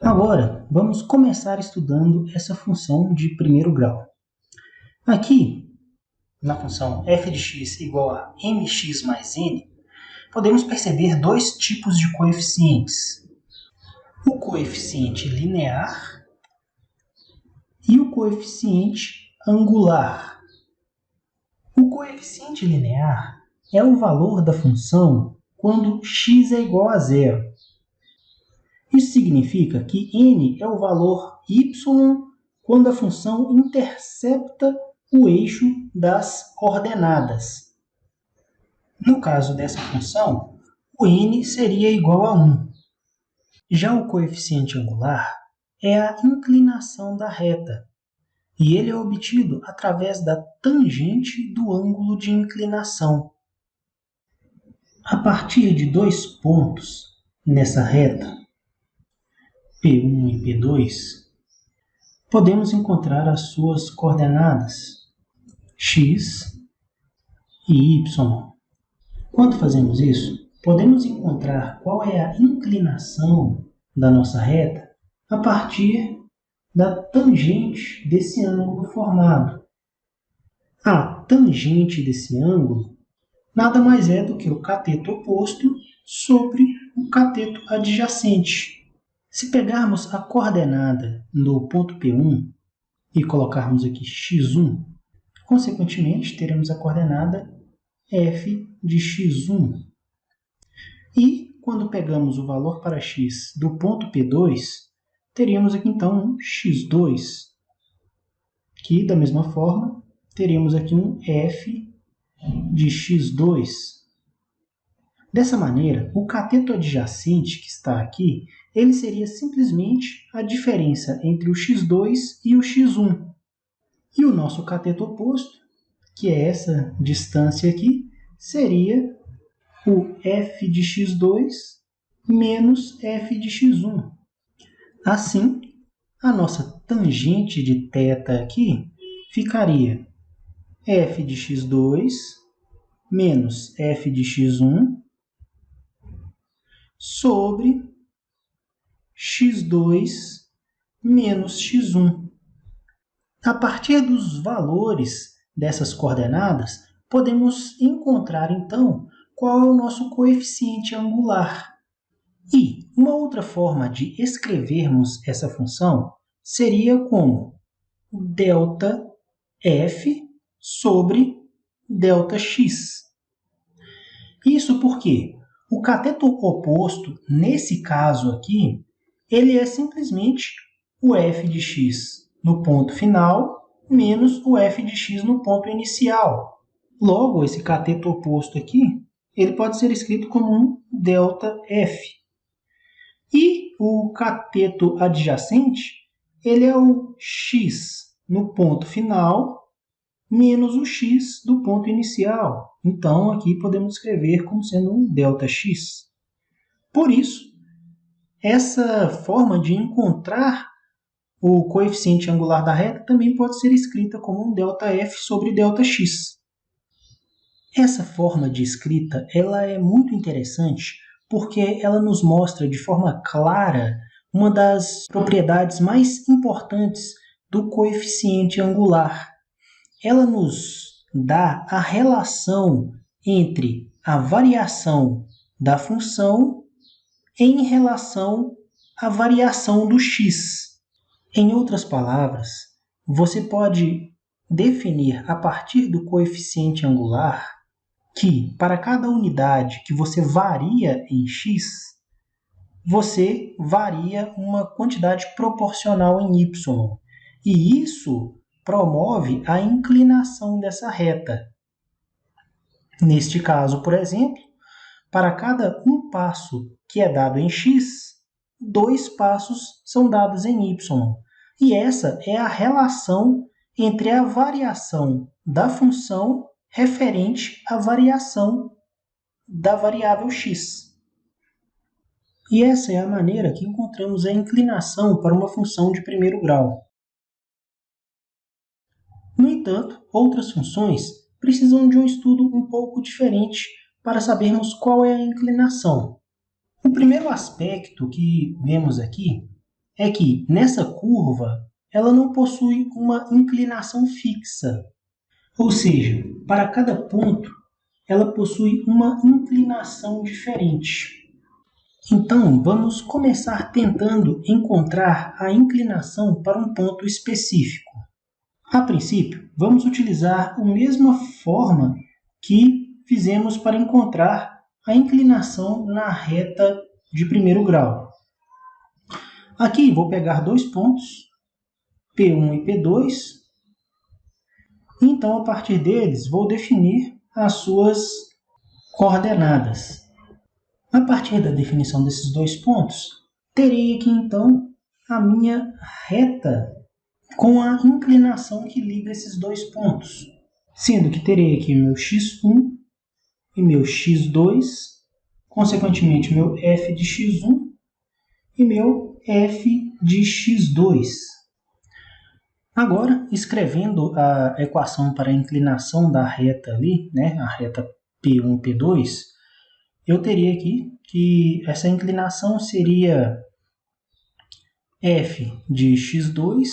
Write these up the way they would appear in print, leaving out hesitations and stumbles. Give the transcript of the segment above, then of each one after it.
Agora, vamos começar estudando essa função de primeiro grau. Aqui, na função f de x igual a mx mais n, podemos perceber dois tipos de coeficientes. O coeficiente linear e o coeficiente angular. O coeficiente linear é o valor da função quando x é igual a zero. Isso significa que n é o valor y quando a função intercepta o eixo das coordenadas. No caso dessa função, o n seria igual a 1. Já o coeficiente angular é a inclinação da reta, e ele é obtido através da tangente do ângulo de inclinação. A partir de dois pontos nessa reta, P1 e P2, podemos encontrar as suas coordenadas x e y. Quando fazemos isso, podemos encontrar qual é a inclinação da nossa reta a partir da tangente desse ângulo formado. A tangente desse ângulo nada mais é do que o cateto oposto sobre o cateto adjacente. Se pegarmos a coordenada do ponto P1 e colocarmos aqui x1, consequentemente teremos a coordenada f de x1. E quando pegamos o valor para x do ponto P2, teríamos aqui então um x2, que da mesma forma teríamos aqui um f de x2. Dessa maneira, o cateto adjacente que está aqui, ele seria simplesmente a diferença entre o x2 e o x1. E o nosso cateto oposto, que é essa distância aqui, seria o f de x2 menos f de x1. Assim, a nossa tangente de θ aqui ficaria f de x2 menos f de x1 sobre x2 menos x1. A partir dos valores dessas coordenadas, podemos encontrar, então, qual é o nosso coeficiente angular. E uma outra forma de escrevermos essa função seria como ΔF sobre Δx. Isso porque o cateto oposto, nesse caso aqui, ele é simplesmente o f de x no ponto final menos o f de x no ponto inicial. Logo, esse cateto oposto aqui, ele pode ser escrito como um ΔF. E o cateto adjacente, ele é o x no ponto final menos o x do ponto inicial. Então, aqui podemos escrever como sendo um Δx. Por isso, essa forma de encontrar o coeficiente angular da reta também pode ser escrita como um ΔF sobre Δx. Essa forma de escrita ela é muito interessante porque ela nos mostra de forma clara uma das propriedades mais importantes do coeficiente angular. Ela nos dá a relação entre a variação da função em relação à variação do x. Em outras palavras, você pode definir a partir do coeficiente angular que, para cada unidade que você varia em x, você varia uma quantidade proporcional em y. E isso promove a inclinação dessa reta. Neste caso, por exemplo, para cada um passo que é dado em x, 2 passos são dados em y. E essa é a relação entre a variação da função referente à variação da variável x. E essa é a maneira que encontramos a inclinação para uma função de primeiro grau. No entanto, outras funções precisam de um estudo um pouco diferente para sabermos qual é a inclinação. O primeiro aspecto que vemos aqui é que nessa curva ela não possui uma inclinação fixa. Ou seja, para cada ponto ela possui uma inclinação diferente. Então, vamos começar tentando encontrar a inclinação para um ponto específico. A princípio, vamos utilizar a mesma forma que fizemos para encontrar a inclinação na reta de primeiro grau. Aqui vou pegar dois pontos, P1 e P2, e então a partir deles vou definir as suas coordenadas. A partir da definição desses dois pontos, terei aqui então a minha reta com a inclinação que liga esses dois pontos, sendo que terei aqui meu x1 e meu x2, consequentemente meu f de x1 e meu f de x2. Agora, escrevendo a equação para a inclinação da reta ali, né, a reta P1 e P2, eu teria aqui que essa inclinação seria f de x2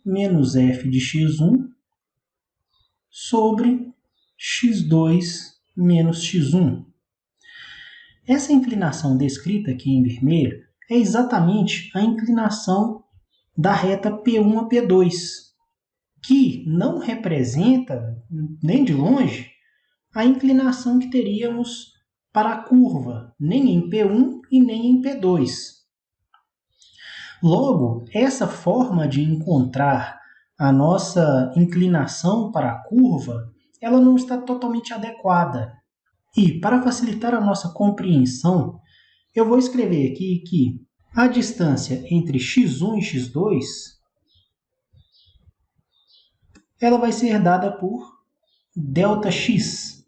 menos f de x1 sobre x2 menos x1. Essa inclinação descrita aqui em vermelho é exatamente a inclinação da reta P1 a P2, que não representa, nem de longe, a inclinação que teríamos para a curva, nem em P1 e nem em P2. Logo, essa forma de encontrar a nossa inclinação para a curva, ela não está totalmente adequada. E, para facilitar a nossa compreensão, eu vou escrever aqui que a distância entre x1 e x2 ela vai ser dada por ΔX.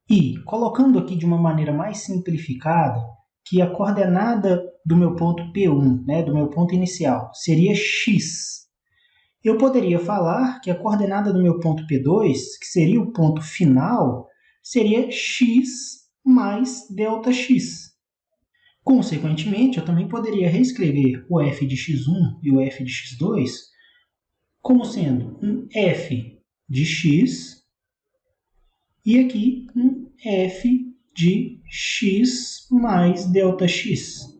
E, colocando aqui de uma maneira mais simplificada, que a coordenada do meu ponto P1, né, do meu ponto inicial, seria x. Eu poderia falar que a coordenada do meu ponto P2, que seria o ponto final, seria x mais ΔX. Consequentemente, eu também poderia reescrever o f de x1 e o f de x2 como sendo um f de x e aqui um f de x mais ΔX.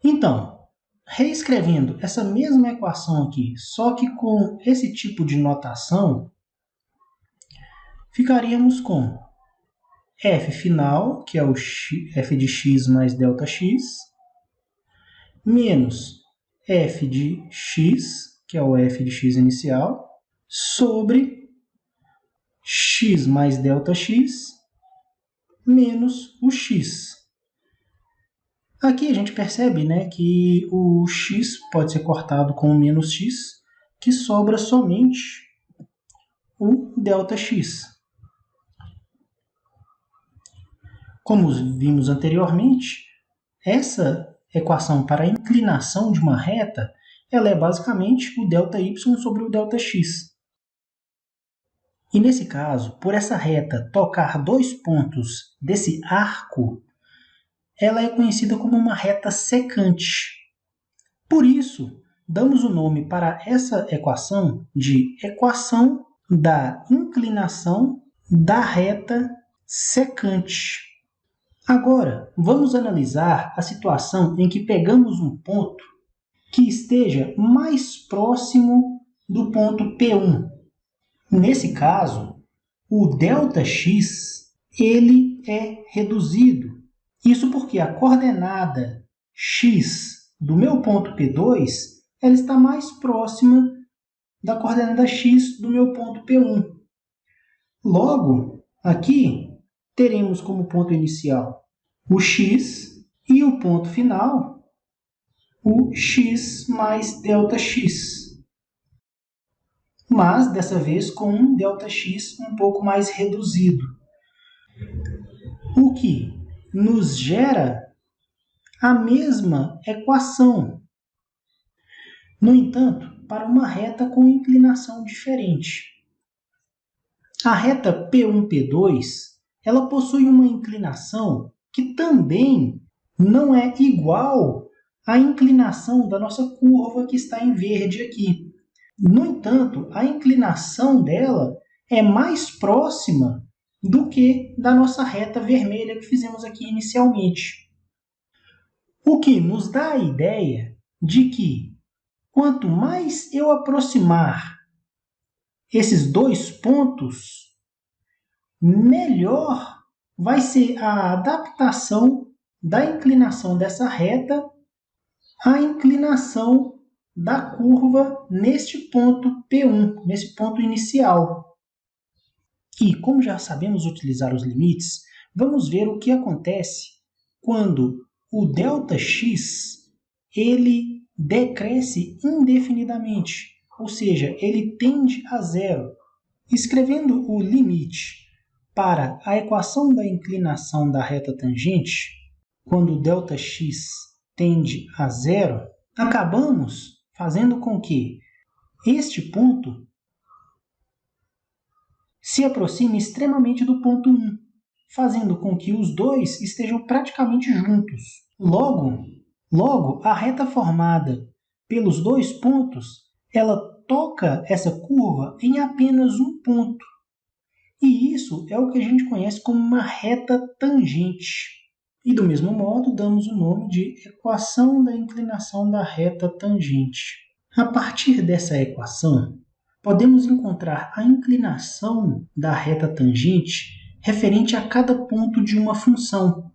Então, reescrevendo essa mesma equação aqui, só que com esse tipo de notação, ficaríamos com f final, que é o f de x mais ΔX, menos f de x, que é o f de x inicial, sobre x mais ΔX, menos o x. Aqui a gente percebe, né, que o x pode ser cortado com o menos x, que sobra somente o ΔX. Como vimos anteriormente, essa equação para a inclinação de uma reta, ela é basicamente o ΔY sobre o ΔX. E nesse caso, por essa reta tocar dois pontos desse arco, ela é conhecida como uma reta secante. Por isso, damos o nome para essa equação de equação da inclinação da reta secante. Agora, vamos analisar a situação em que pegamos um ponto que esteja mais próximo do ponto P1. Nesse caso, o ΔX ele é reduzido. Isso porque a coordenada x do meu ponto P2 ela está mais próxima da coordenada x do meu ponto P1. Logo, aqui teremos como ponto inicial o x e o ponto final o x mais ΔX. Mas, dessa vez, com um ΔX um pouco mais reduzido. O que nos gera a mesma equação. No entanto, para uma reta com inclinação diferente. A reta P1, P2, ela possui uma inclinação que também não é igual à inclinação da nossa curva que está em verde aqui. No entanto, a inclinação dela é mais próxima do que da nossa reta vermelha que fizemos aqui inicialmente. O que nos dá a ideia de que quanto mais eu aproximar esses dois pontos, melhor vai ser a adaptação da inclinação dessa reta à inclinação da curva neste ponto P1, nesse ponto inicial. E, como já sabemos utilizar os limites, vamos ver o que acontece quando o ΔX ele decresce indefinidamente, ou seja, ele tende a zero. Escrevendo o limite para a equação da inclinação da reta tangente, quando o ΔX tende a zero, acabamos fazendo com que este ponto se aproxime extremamente do ponto 1, fazendo com que os dois estejam praticamente juntos. Logo, a reta formada pelos dois pontos, ela toca essa curva em apenas um ponto. E isso é o que a gente conhece como uma reta tangente. E do mesmo modo, damos o nome de equação da inclinação da reta tangente. A partir dessa equação, podemos encontrar a inclinação da reta tangente referente a cada ponto de uma função.